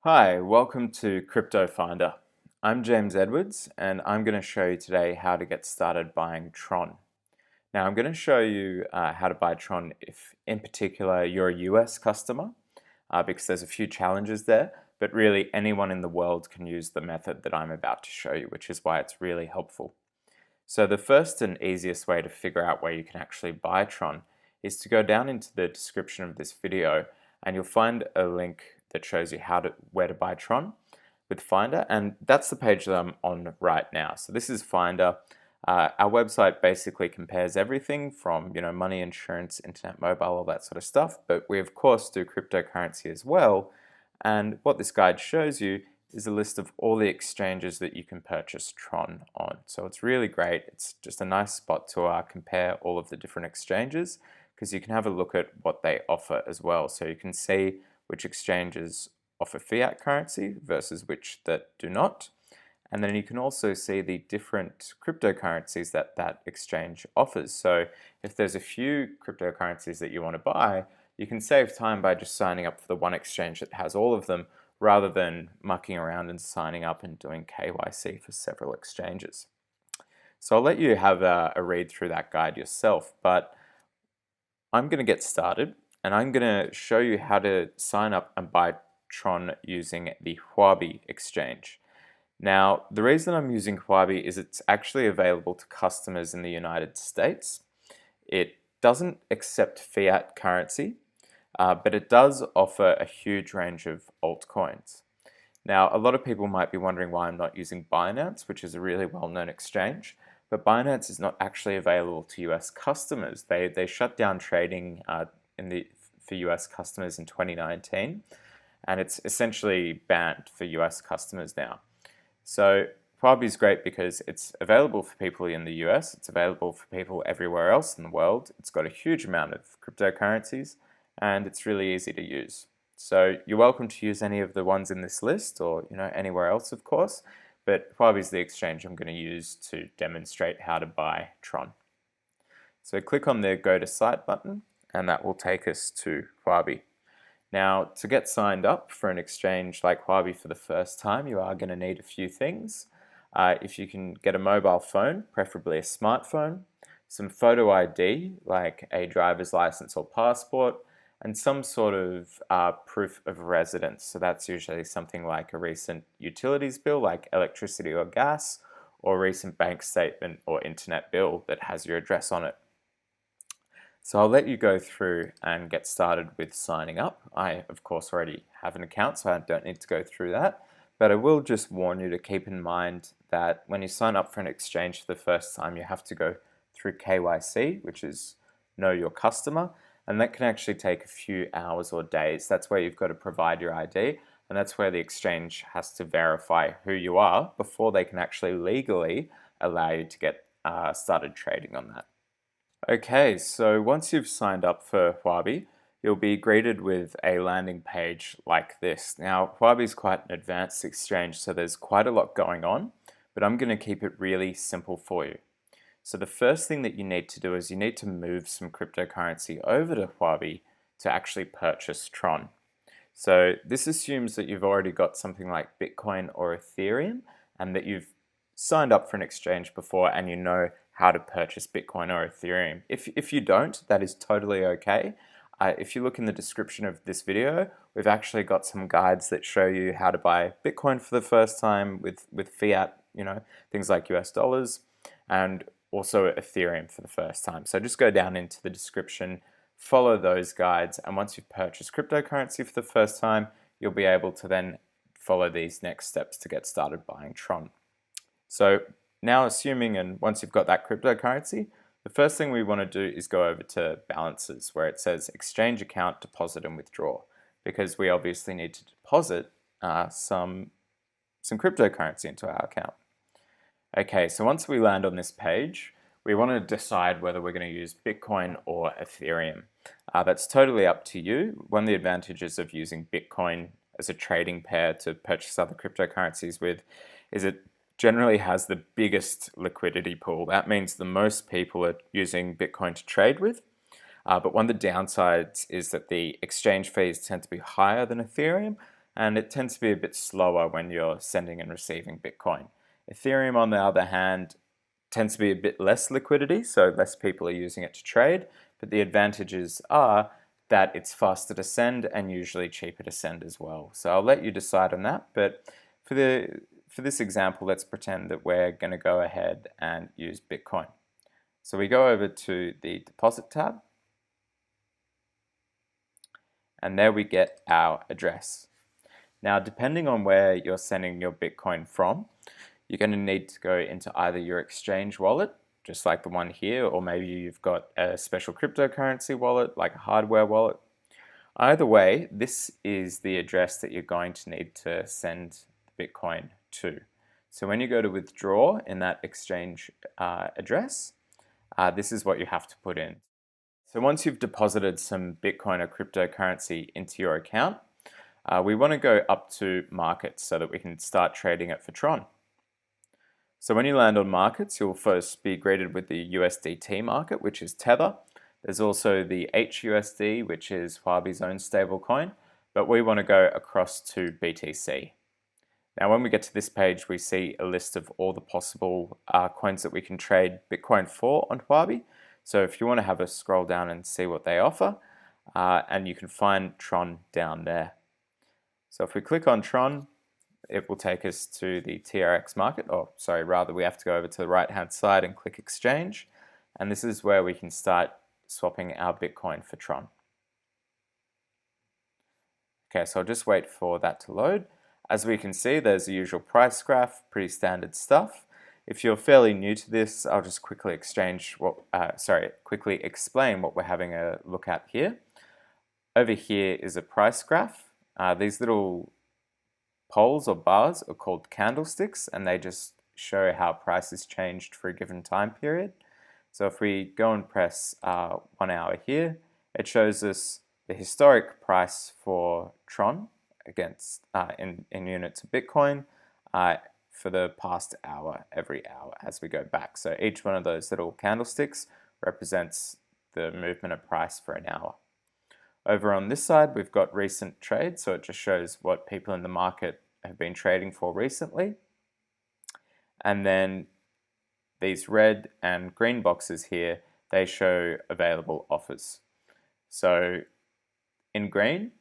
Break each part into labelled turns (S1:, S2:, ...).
S1: Hi, welcome to Crypto Finder. I'm James Edwards and I'm going to show you today how to get started buying Tron. Now I'm going to show you how to buy Tron if in particular you're a US customer because there's a few challenges there, but really anyone in the world can use the method that I'm about to show you, which is why it's really helpful. So the first and easiest way to figure out where you can actually buy Tron is to go down into the description of this video and you'll find a link that shows you where to buy Tron with Finder, and that's the page that I'm on right now. So this is Finder. Our website basically compares everything from money, insurance, internet, mobile, all that sort of stuff, but we of course do cryptocurrency as well. And what this guide shows you is a list of all the exchanges that you can purchase Tron on. So it's really great. It's just a nice spot to compare all of the different exchanges because you can have a look at what they offer as well. So you can see which exchanges offer fiat currency versus which that do not. And then you can also see the different cryptocurrencies that that exchange offers. So if there's a few cryptocurrencies that you want to buy, you can save time by just signing up for the one exchange that has all of them rather than mucking around and signing up and doing KYC for several exchanges. So I'll let you have a read through that guide yourself, but I'm going to get started and I'm going to show you how to sign up and buy Tron using the Huobi exchange. Now, the reason I'm using Huobi is it's actually available to customers in the United States. It doesn't accept fiat currency, but it does offer a huge range of altcoins. Now, a lot of people might be wondering why I'm not using Binance, which is a really well-known exchange, but Binance is not actually available to US customers. They shut down trading for US customers in 2019, and it's essentially banned for US customers now. So Huobi is great because it's available for people in the US, it's available for people everywhere else in the world, it's got a huge amount of cryptocurrencies, and it's really easy to use. So you're welcome to use any of the ones in this list or anywhere else of course, but Huobi is the exchange I'm going to use to demonstrate how to buy Tron. So click on the Go to Site button and that will take us to Huobi. Now, to get signed up for an exchange like Huobi for the first time, you are going to need a few things. If you can get a mobile phone, preferably a smartphone, some photo ID like a driver's license or passport, and some sort of proof of residence. So that's usually something like a recent utilities bill like electricity or gas, or a recent bank statement or internet bill that has your address on it. So I'll let you go through and get started with signing up. I, of course, already have an account, so I don't need to go through that. But I will just warn you to keep in mind that when you sign up for an exchange for the first time, you have to go through KYC, which is Know Your Customer, and that can actually take a few hours or days. That's where you've got to provide your ID, and that's where the exchange has to verify who you are before they can actually legally allow you to get started trading on that. Okay, so once you've signed up for Huobi, you'll be greeted with a landing page like this. Now, Huobi is quite an advanced exchange, so there's quite a lot going on, but I'm going to keep it really simple for you. So the first thing that you need to do is you need to move some cryptocurrency over to Huobi to actually purchase Tron. So this assumes that you've already got something like Bitcoin or Ethereum and that you've signed up for an exchange before and you know how to purchase Bitcoin or Ethereum. If you don't, that is totally okay. If you look in the description of this video, we've actually got some guides that show you how to buy Bitcoin for the first time with fiat, things like US dollars, and also Ethereum for the first time. So just go down into the description, follow those guides, and once you've purchased cryptocurrency for the first time, you'll be able to then follow these next steps to get started buying Tron. So now assuming, and once you've got that cryptocurrency, the first thing we want to do is go over to balances where it says exchange account, deposit and withdraw, because we obviously need to deposit some cryptocurrency into our account. Okay, so once we land on this page, we want to decide whether we're going to use Bitcoin or Ethereum. That's totally up to you. One of the advantages of using Bitcoin as a trading pair to purchase other cryptocurrencies with is it generally has the biggest liquidity pool. That means the most people are using Bitcoin to trade with. But one of the downsides is that the exchange fees tend to be higher than Ethereum, and it tends to be a bit slower when you're sending and receiving Bitcoin. Ethereum, on the other hand, tends to be a bit less liquidity, so less people are using it to trade, but the advantages are that it's faster to send and usually cheaper to send as well. So I'll let you decide on that, but for this example, let's pretend that we're going to go ahead and use Bitcoin. So we go over to the deposit tab, and there we get our address. Now, depending on where you're sending your Bitcoin from, you're going to need to go into either your exchange wallet, just like the one here, or maybe you've got a special cryptocurrency wallet, like a hardware wallet. Either way, this is the address that you're going to need to send Bitcoin to. So when you go to withdraw in that exchange address, this is what you have to put in. So once you've deposited some Bitcoin or cryptocurrency into your account, we want to go up to markets so that we can start trading it for Tron. So when you land on markets, you'll first be greeted with the USDT market, which is Tether. There's also the HUSD, which is Huobi's own stablecoin, but we want to go across to BTC. Now, when we get to this page, we see a list of all the possible coins that we can trade Bitcoin for on Huobi. So if you want to have a scroll down and see what they offer, and you can find Tron down there. So if we click on Tron, it will take us to the TRX market, or sorry, rather we have to go over to the right hand side and click exchange, and this is where we can start swapping our Bitcoin for Tron. Okay, so I'll just wait for that to load. As we can see, there's the usual price graph, pretty standard stuff. If you're fairly new to this, I'll just quickly explain what we're having a look at here. Over here is a price graph. These little poles or bars are called candlesticks, and they just show how prices changed for a given time period. So if we go and press 1 hour here, it shows us the historic price for Tron against in units of Bitcoin for the past hour, every hour as we go back. So each one of those little candlesticks represents the movement of price for an hour. Over on this side, we've got recent trades, so it just shows what people in the market have been trading for recently. And then these red and green boxes here, they show available offers. So in green,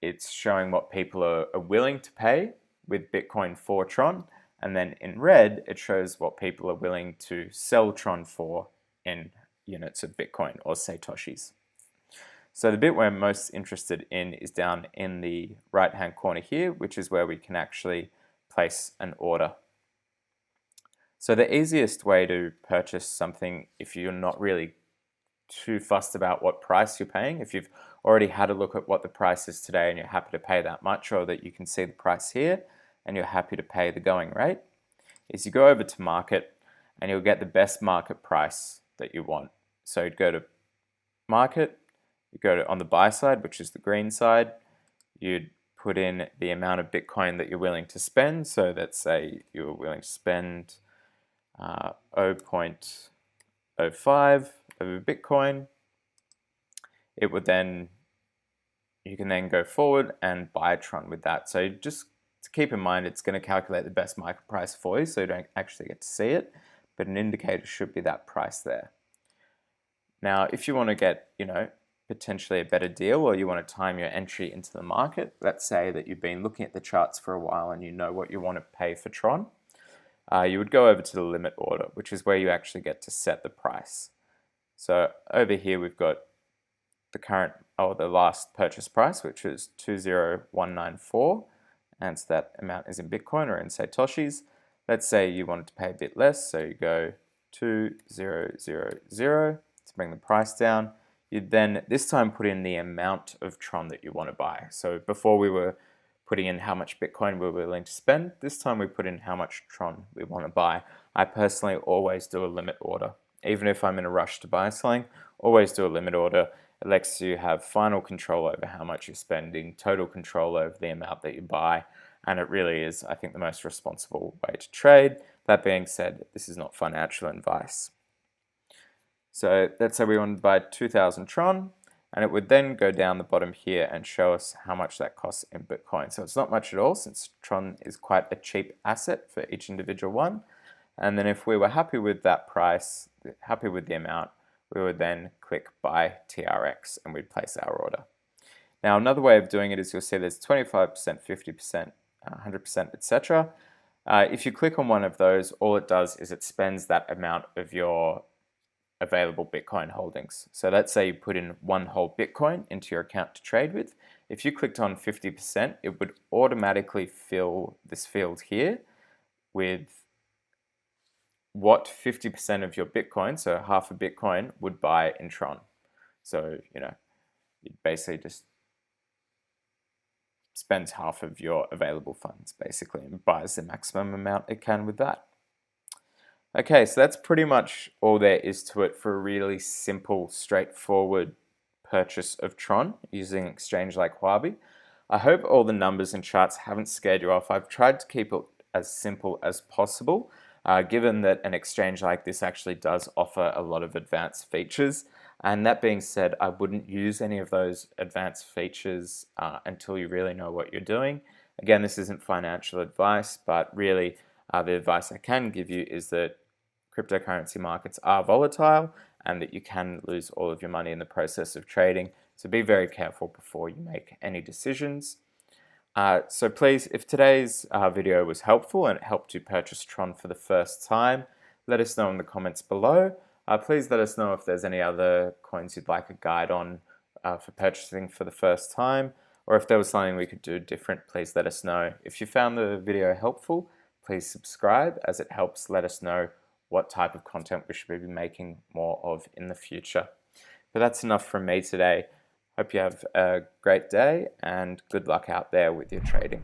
S1: it's showing what people are willing to pay with Bitcoin for Tron, and then in red, it shows what people are willing to sell Tron for in units of Bitcoin or Satoshis. So the bit we're most interested in is down in the right-hand corner here, which is where we can actually place an order. So the easiest way to purchase something, if you're not really too fussed about what price you're paying, if you've already had a look at what the price is today and you're happy to pay that much, or that you can see the price here and you're happy to pay the going rate, is you go over to market and you'll get the best market price that you want. So you'd go to market, you go to on the buy side, which is the green side, you'd put in the amount of Bitcoin that you're willing to spend. So let's say you're willing to spend 0.05 of a Bitcoin. It would then, you can then go forward and buy Tron with that. So just to keep in mind, it's going to calculate the best market price for you, so you don't actually get to see it, but an indicator should be that price there. Now, if you want to get, potentially a better deal, or you want to time your entry into the market, let's say that you've been looking at the charts for a while and you know what you want to pay for Tron, you would go over to the limit order, which is where you actually get to set the price. So over here we've got the current, or the last purchase price, which is 20194, and so that amount is in Bitcoin or in Satoshis. Let's say you wanted to pay a bit less, so you go 2000 to bring the price down. You'd then this time put in the amount of Tron that you want to buy. So before we were putting in how much Bitcoin we were willing to spend, this time we put in how much Tron we want to buy. I personally always do a limit order. Even if I'm in a rush to buy something, always do a limit order. It lets you have final control over how much you're spending, total control over the amount that you buy, and it really is, I think, the most responsible way to trade. That being said, this is not financial advice. So let's say we want to buy 2000 Tron, and it would then go down the bottom here and show us how much that costs in Bitcoin. So it's not much at all, since Tron is quite a cheap asset for each individual one. And then if we were happy with that price, happy with the amount, we would then click buy TRX and we'd place our order. Now another way of doing it is you'll see there's 25%, 50%, 100%, etc. If you click on one of those, all it does is it spends that amount of your available Bitcoin holdings. So let's say you put in one whole Bitcoin into your account to trade with. If you clicked on 50%, it would automatically fill this field here with what 50% of your Bitcoin, so half a Bitcoin, would buy in Tron. So, it basically just spends half of your available funds, basically, and buys the maximum amount it can with that. Okay, so that's pretty much all there is to it for a really simple, straightforward purchase of Tron using exchange like Huobi. I hope all the numbers and charts haven't scared you off. I've tried to keep it as simple as possible, given that an exchange like this actually does offer a lot of advanced features. And that being said, I wouldn't use any of those advanced features until you really know what you're doing. Again, this isn't financial advice, but really the advice I can give you is that cryptocurrency markets are volatile and that you can lose all of your money in the process of trading. So be very careful before you make any decisions. So please, if today's video was helpful and it helped you purchase Tron for the first time, let us know in the comments below. Please let us know if there's any other coins you'd like a guide on for purchasing for the first time, or if there was something we could do different, please let us know. If you found the video helpful, please subscribe, as it helps let us know what type of content we should be making more of in the future. But that's enough from me today. Hope you have a great day and good luck out there with your trading.